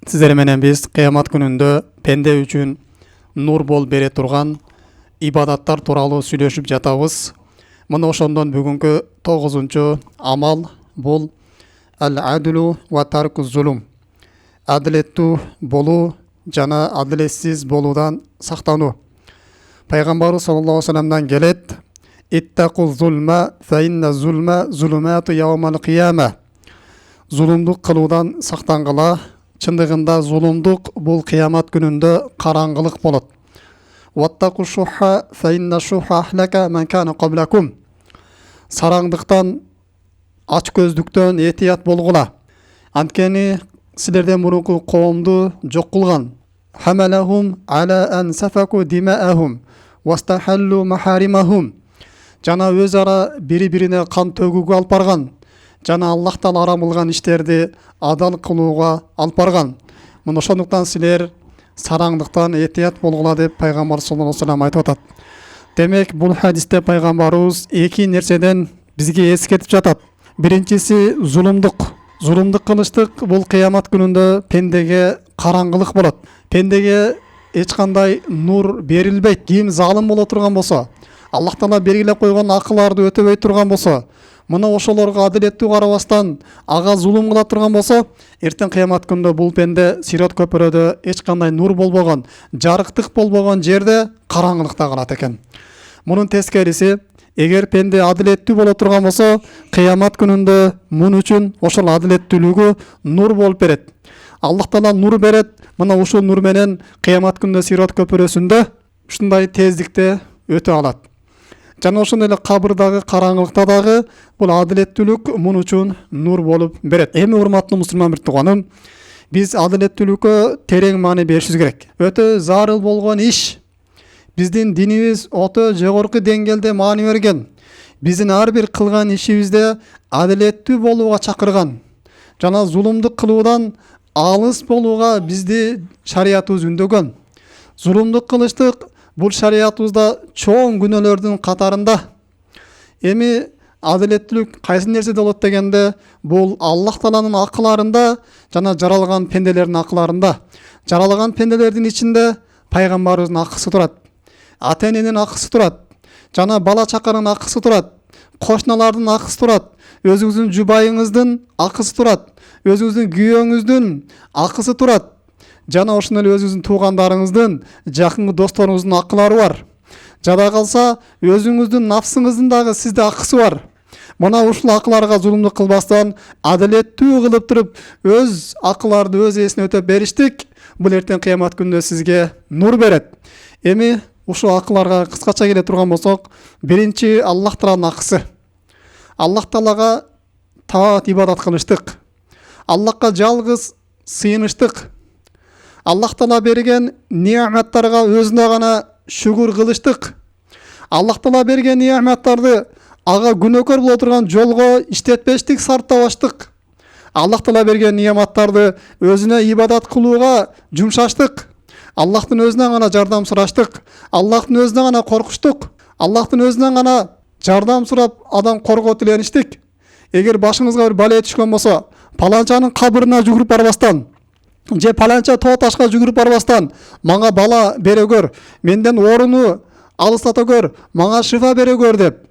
Sizler менен биз кыямат күнүндө пенде үчүн нур болуп бере турган ибадаттар тууралуу сүйлөшүп жатабыз. Мына ошондон бүгүнкү 9-чу амал бул ал-адлу ва тарку зулум. Адилеттүү болуу жана адилетсиз болуудан сактануу. Пайгамбарыбыз саллаллаху алейхи вассаламдан келет: "Иттaqu зулма фа инна зулма зулумату яумал кияма." Зулумдук кылуудан сактангыла. Чындыгында зулумдук бул кыямат күнүндө караңгылык болот. Ваттaqu шуха фа инна шуха ахлака ман кана qaблакум. Сараңдыктан, ач көздүктөн этият болгула. Анткени силерден мурунку коомду жок кылган. Хамалахум ала ан сафаку димаахум вастахаллу махаримахум. Жана өз ара бири-бирине кан төгүүгө алып барган. Жана Аллах Таала арам кылган иштерди адал кылууга алып барган. Мына ошондуктан силер сараңдыктан этият болгула деп пайгамбар саллаллаху алейхи вассалам айтып атат. Демек бул хадисте пайгамбарыбыз эки нерседен бизге эскертип жатат. Биринчиси зулумдук. Зулумдук кылыштык бул кыямат күнүндө пендеге караңгылык болот. Пендеге эч кандай нур берилбейт. Ким залым боло турган болсо, Аллах Таала белгилеп койгон акыларды өтөбөй турган болсо, мына ошолорго адилеттүү карабастан ага зулум кыла турган болсо, эртең кыямат күнүндө бул пенде сирот көпүрөдө эч кандай нур болбогон, жарыктык болбогон жерде караңгылыкта калат экен. Мунун тескериси, эгер пенде адилеттүү боло турган болсо, кыямат күнүндө мун үчүн ошол адилеттүүлүгү нур болуп берет. Аллах Таала нур берет. Мына ушул нур менен кыямат күнүндө сирот көпүрөсүндө ушундай тездикте өтө алат. Жана ошондой эле кабырдагы караңгылыкта дагы бул адилеттүүлүк мун үчүн нур болуп берет. Эми урматтуу мусулман бир тууганым, биз адилеттүүлүккө терең маани беришибиз керек. Өтө зарыл болгон иш. Биздин динибиз өтө жогорку деңгээлде маани берген. Биздин ар бир кылган ишибизде адилеттүү болууга чакырган. Жана зулумдук кылуудан алыс болууга бизди шариятыбыз үндөгөн. Зулумдук кылыштык бул шариятыбызда чоң күнөөлөрдүн катарында. Эми адилеттүүлүк кайсы нерседе болот дегенде, бул Аллах Тааланын акыларында жана жаралган пенделердин акыларында. Жаралган пенделердин ичинде пайгамбарыбыздын акысы турат. Ата-эненин акысы турат. Жана бала чаканын акысы турат. Кошуналардын акысы турат. Өзүңүздүн жубайыңыздын акысы турат. Өзүңүздүн күйөөңүздүн акысы турат. Жана ошондой эле өзүңүздүн туугандарыңыздын, жакын досторуңуздун акылары бар. Жада калса, өзүңүздүн нафсыңыздын дагы сизде акысы бар. Мына ушул акыларга зулумдук кылбастан, адилеттүү кылып туруп, өз акыларды өз ээсине өтөп бериштик, бул эртең кыямат күнүндө сизге нур берет. Эми ушул акыларга кыскача келе турган болсок, биринчи Аллах Тааланын акысы. Аллах Таалага таат ибадат кылыштык. Аллахка жалгыз сыйыныштык. Аллах Таала берген неаматтарга өзүнө гана шүгүр кылыштык. Аллах Таала берген неаматтарды ага күнөөкөр боло турган жолго иштетпештик, сарптабаштык. Аллах Таала берген неаматтарды өзүнө ибадат кылууга жумшаштык. Аллахтын өзүнөн гана жардам сураштык. Аллахтын өзүнөн гана коркуштук. Аллахтын өзүнөн гана жардам сурап адам коргоо тилеништик. Эгер башыңызга бир бала түшкөн болсо, паланчанын кабырына жүгүрүп барбастан, же паланча тоо ташка жүгүрүп барбастан, мага бала бере көр, менден ооруну алыстата көр, мага шифа бере көр деп,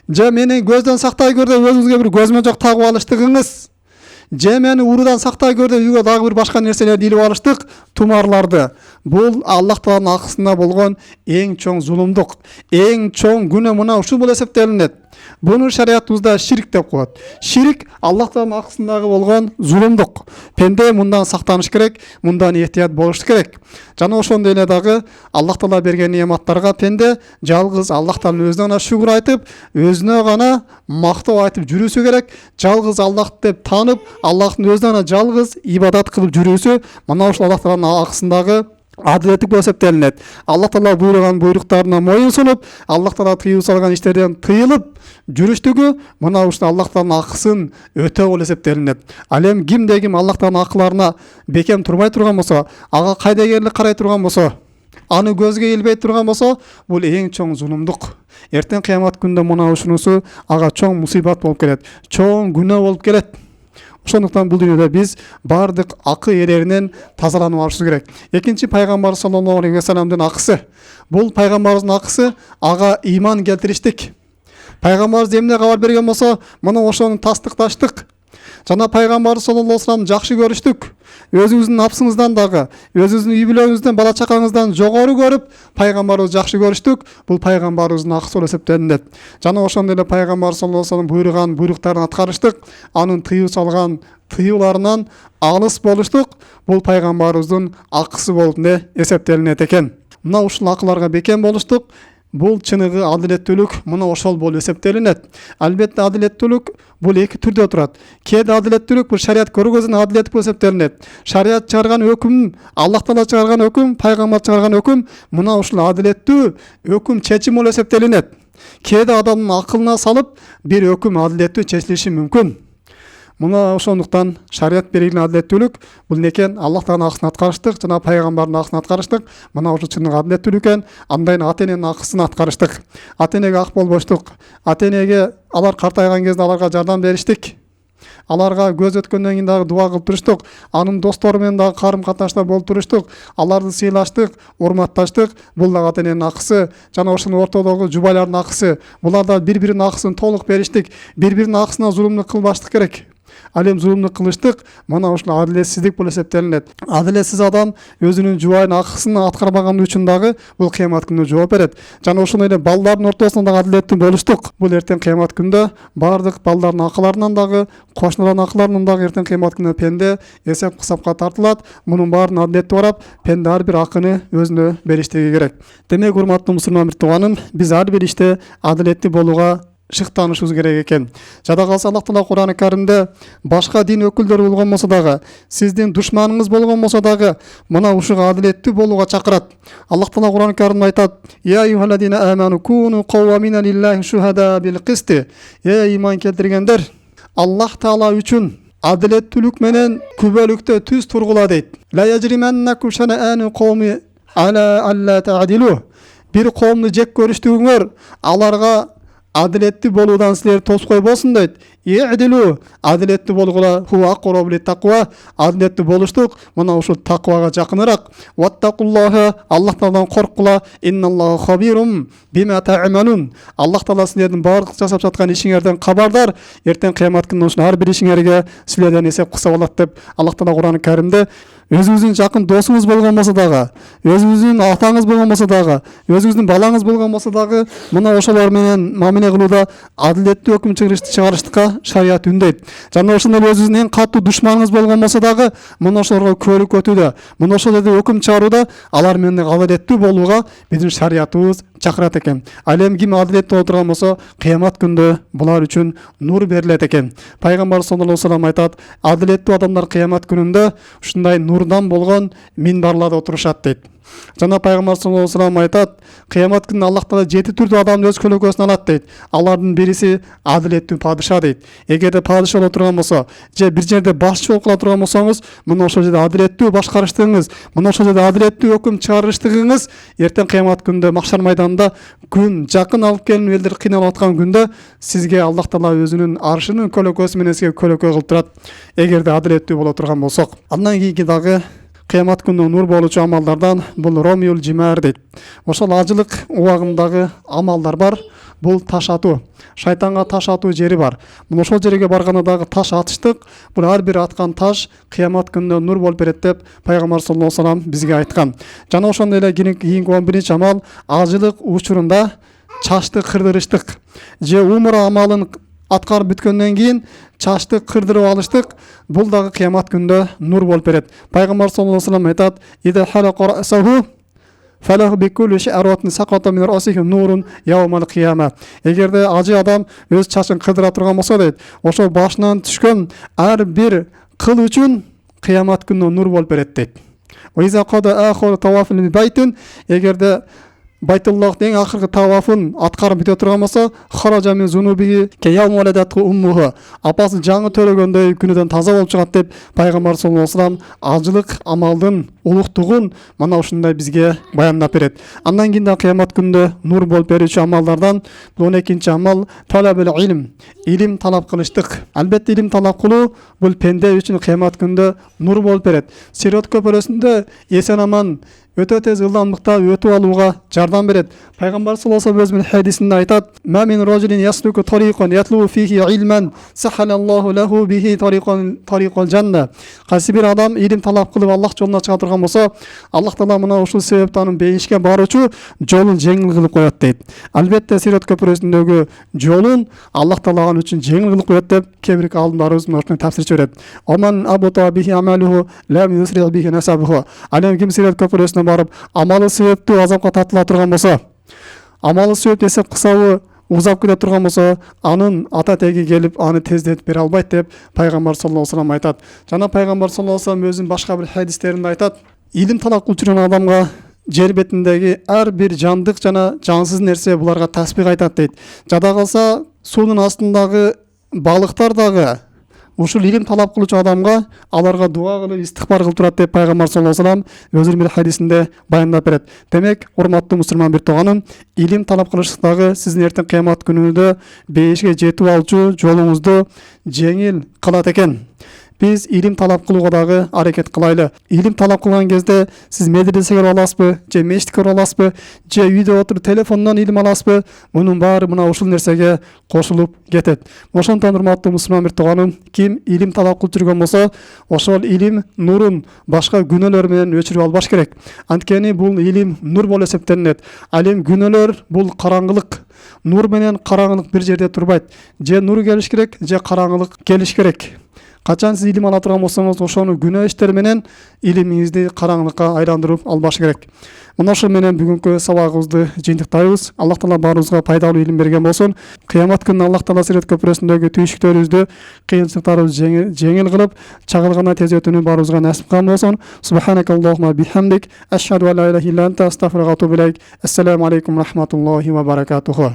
же мени көздөн сактай көр деп өзүңүзгө бир көзмөнчөк тагып алыштыгыңыз, же мени уурудан сактай көр деп үйгө дагы бир башка нерселерди илип алыштык, тумарларды. Бул Аллах Тааланын акысында болгон эң чоң зулумдук, эң чоң күнөө мына ушул болуп эсептелинет. Буну шариятыбызда ширк деп коет. Ширк Аллах Тааланын акысындагы болгон зулумдук. Пенде мындан сактаныш керек, мындан этият болуш керек. Жана ошондой эле дагы Аллах Таала берген неаматтарга пенде жалгыз Аллах Тааланын өзүнө гана шүгүр айтып, өзүнө гана мактоо айтып жүрүүсү керек. Жалгыз Аллах деп таанып, Аллахтын өзүнө гана жалгыз ибадат кылып жүрүүсү мына ушул Аллах Тааланын акысындагы адилеттик болуп эсептелинет. Аллах Таала буйруган буйруктарына моюн сунуп, Аллах Таала тыюу салган иштерден тыйылып жүрүштүгү мына ушул Аллах Тааланын акысын өтө болуп эсептелинет. Ал эми кимде ким Аллах Тааланын акыларына бекем турбай турган болсо, ага кайдагерлик карай турган болсо, аны көзгө илбей турган болсо, бул эң чоң зулумдук. Эртең кыямат күндө мына ушунусу ага чоң мусибат болуп келет, чоң күнөө болуп келет. Ошондуктан бул дүйнөдө биз бардык акы элеринен тазаланып алышыбыз керек. Экинчи пайгамбар саллаллаху алейхи ва салламдын акысы. Бул пайгамбарыбыздын акысы ага ыйман келтириштик. Пайгамбарыбыз эмне кабар берген болсо, мына ошону тастыкташтык. Жана пайгамбар саллаллаху алейхи ва салlam жакшы көрүштүк. Өзүңүздүн напсыңыздан дагы, өзүңүздүн үй бүлөңүздөн, бала чакаңыздан жогору көрүп, пайгамбарыбызды жакшы көрүштүк. Бул пайгамбарыбыздын акысы болуп эсептелинет. Жана ошондой эле пайгамбар саллаллаху алейхи ва салlam буйруган буйруктарын аткарыштык. Анын тыюу салган тыюуларынан алыс болуштук. Бул пайгамбарыбыздын акысы болуп эсептелинет экен. Мына ушул акыларга бекем болуштук. Бул чыныгы адилеттүүлүк мына ошол болуп эсептелинет. Албетте адилеттүүлүк бул эки түрдө турат. Кээде адилеттүүлүк бул шарият көргөзүн адилеттик болуп эсептелинет. Шарият чыгарган өкүм, Аллах Таала чыгарган өкүм, пайгамбар чыгарган өкүм, мына ушул адилеттүү өкүм чечим болуп эсептелинет. Кээде адамдын акылына салып бир өкүм адилеттүү чечилиши мүмкүн. Мына ошондуктан шарият берилген адилеттүүлүк бул некен Аллах Тааланын акысын аткарыштык, жана пайгамбардын акысын аткарыштык. Мына ушул чындык адилеттүүлүк экен. Андайын ата эненин акысын аткарыштык. Ата энеге ак болбоштук. Ата энеге алар картайган кезде аларга жардам бериштик. Аларга көз өткөндөн кийин дагы дуа кылып туруштук. Анын достору менен дагы карым катнашта болуп туруштук. Аларды сыйлаштык, урматташтык. Бул дагы ата эненин акысы, жана ошонун ортодогу жубайлардын акысы. Булар да бири-биринин акысын толук бериштик. Бири-биринин акысына зулумдук кылбаштык керек. Ал эми зулумдук кылыштык, мына ушул адилетсиздик болуп эсептелинет. Адилетсиз адам өзүнүн жубайын акысын аткарбаганы үчүн дагы бул кыямат күнүндө жооп берет. Жана ошондой эле балдардын ортосунда дагы адилеттүү болуштук. Бул эртең кыямат күндө бардык балдардын акыларынан дагы, кошуналардын акыларынан дагы эртең кыямат күнүндө пенде эсеп кысапка тартылат. Мунун баарын адилеттүү карап, пенде ар бир акыны өзүнө бериштиги керек. Демек, урматтуу мусулман бир тууганым, биз ар бир иште адилеттүү болууга шыктанышыбыз керек экен. Жада калса Аллах Таала Кур'ан-ы Каримде башка дин өкүлдөрү болгон болсо дагы, сиздин душманыңыз болгон болсо дагы, мына ушуга адилеттүү болууга чакырат. Аллах Таала Кур'ан-ы Каримде айтат: "Я айюхаллазина аману куну каввамина лиллахи шухада бил кисти." Иман келтиргендер, Аллах Таала үчүн адилеттүүлүк менен күбөлүктө түз тургула дейт. "Ла яжриманнакум шанаану кауми ала алла та'дилу." Бир коомду жек көрүштүгүңөр аларга адилеттүү болуудан силер тоской болсун дейт. Иъдилу, адилеттүү болгула, хуа акробу литтаква, адилеттүү болуштук мына ушул таквага жакыныраак. Ваттакуллаха, Аллах Тааладан корккула, инналлаху хабирум бима та'малун. Аллах Таала силердин бардык жасап жаткан ишиңерден кабардар. Эртең кыямат күнүндө ушул ар бир ишиңерге силерден эсеп кылса болот деп Аллах Таала Кур'ан-ы Каримде өзүңүздүн жакын досуңуз болгон болсо дагы, өзүңүздүн атаңыз болгон болсо дагы, өзүңүздүн балаңыз болгон болсо дагы, мына ошолор менен мамиле кылууда адилеттүү өкүм чыгарыштыкка шарият үндейт. Жана ошондой эле өзүңүздүн эң катуу душманыңыз болгон болсо дагы, мына ошолорго көөлүк өтүүдө, мына ошол жерде өкүм чыгарууда алар менен адилеттүү болууга биздин шариятыбыз чакырат экен. Ал эми ким адилеттүү боло турган болсо, кыямат күндө булар үчүн нур берилет экен. Пайгамбар саллаллаху алейхи ва саллям айтат: "Адилеттүү адамдар кыямат күнүндө ушундай нурдан болгон минбарларда отурушат" дейт. Жана пайгамбар саллаллаху алейхи ва саллям айтат: "Кыямат күнүндө Аллах Таала 7 түрдүү адамды өз көлөкөсүнө алат" дейт. Алардын бириси адилеттүү падыша дейт. Эгерде падыша боло турган болсо, же бир жерде башчы болуп кала турган болсоңуз, мына ошол жерде адилеттүү башкарыштыгыңыз, мына ошол жерде адилеттүү өкүм чыгарыштыгыңыз эртең кыямат күндө махшар майданында күн жакын алып келип элдер кыйналып аткан күндө сизге Аллах Таала өзүнүн аршынын көлөкөсү менен сизге көлөкө кылып турат, эгерде адилеттүү боло турган болсок. Андан кийинки дагы кыямат күнүндө нур болуучу амалдардан бул ромиул жимар дейт. Ошол ажылык убагындагы амалдар бар. Бул таш атуу. Шайтанга таш атуу жери бар. Мына ошол жерге барганда дагы таш атыштык. Бул ар бир аткан таш кыямат күнүндө нур болуп берет деп пайгамбар саллаллаху алейхи ва саллям бизге айткан. Жана ошондой эле кийинки 11-чи амал ажылык учурунда чачты кырдырыштык. Же умра амалын аткарып бүткөндөн кийин чачты кырдырып алыштык. Бул дагы кыямат күндө нур болуп берет. Пайгамбар саллаллаху алейхи ва саллям айтат: "Ида халаqa рa'саху фалаху бикулли ша'ратин сaqata min ra'sihi nurun yawmal qiyama." Эгерде ажы адам өз чачын кырдыра турган болсо дейт, ошо башынан түшкөн ар бир кыл үчүн кыямат күнүндө нур болуп берет дейт. Ва иза qada akhir tawafil baytin, эгерде Байтуллахтың ең ақырғы тавафын атқарып біте тұрған болса, хаража мин зунубихи каяум валадатху уммуху. Апасы жаңы төлегендей күніден таза болып шығады деп пайғамбар саллаллаху алейхи вассалам ажылық амалдың ұлықтығын мына ушундай бізге баяндап береді. Андан кейін қиямат күнінде нур болып беруші амалдардан бұл 12-ші амал талабул илм, илим талап қылыштық. Әлбетте илим талап қылу бұл пенде үшін қиямат күнінде нур болып береді. Сират көпіресінде есен аман өте тез ылдамдықта өтіп алуға жардам береді. Пайғамбар саллаллаху алейхи вассалам хадисінде айтады: "Ма мин ражулин яслуку тариқан ятлу фихи илман сахалаллаху лаху бихи тариқал жанна." Қайсы бір адам илим талап қылып Аллах жолына шыға тұрған болса, Аллах Таала мына ушул себептен бейішке барушы жолын жеңіл қылып қояды дейді. Әлбетте сират көпіресіндегі жолын Аллах Таала үшін жеңіл қылып қояды деп кейбір ғалымдарымыз осыны тәпсір береді. "Оман абута бихи амалуху лам юсри бихи насабуху." Әлем кім сират көпіресіне барып амалы себепті азапқа тартыла тұрған болса, амалы себеп есеп қысауы ұзап кете тұрған болса, анын ата теги келіп аны тездетіп бере албайды деп пайғамбар саллаллаху алейхи вассалам айтады. Жана пайғамбар саллаллаху алейхи вассалам өзінің башқа бір хадистерінде айтады: "Илим талап кылып жүрген адамға жер бетіндегі әр бір жандық жана жансыз нәрсе бұларға тәсбих айтады" дейді. Жада қалса судың астындағы балықтар дағы ушул илим талап кылуучу адамга аларга дуа кылып истихбар кылып турат деп пайгамбар саллаллаху алейхи вассалам өзүнүн бир хадисинде баяндап берет. Демек, урматтуу мусулман бир тууганым, илим талап кылыштагы сиздин эртең кыямат күнүндө бейишке жетип алчу жолуңузду жеңил кылат экен. Biz ilim talap kılуға дағы hareket кылайлы. Ilim talap кылган кезде сиз медресеге аласызбы, же мечитке аласызбы, же үйдө отуруп телефондон илим аласызбы? Мунун баары мына ушул нерсеге кошулуп кетет. Ошондон урматтуу мусулман бир тууганым, ким илим талап кылып жүргөн болсо, ошол илим нурун башка күнөөлөр менен өчүрүп албаш керек. Анткени бул илим нур болуп эсептелинет. Ал эми күнөөлөр бул караңгылык. Нур менен караңгылык бир жерде турбайт. Же нур келиш керек, же караңгылык келиш керек. Качан сиз илим ала турган болсоңуз, ошону күнөө иштер менен илимиңизди караңгылыкка айландырып албаш керек. Мына ошол менен бүгүнкү сабагыбызды жыйынтыктайбыз. Аллах Таала баарыбызга пайдалуу илим берген болсун. Кыямат күнү Аллах Таала сират көпүрөсүндөгү түйшүктөрүбүздү, кыйынчылыктарыбызды жеңил кылып, чагылгана тез өтүүнү баарыбызга насип кылган болсун. Субханакаллахумма бихамдик, ашхаду ан ла илаха илля анта, астагфирука ва атубу илейк. Ассаламу алейкум ва рахматуллахи ва баракатуху.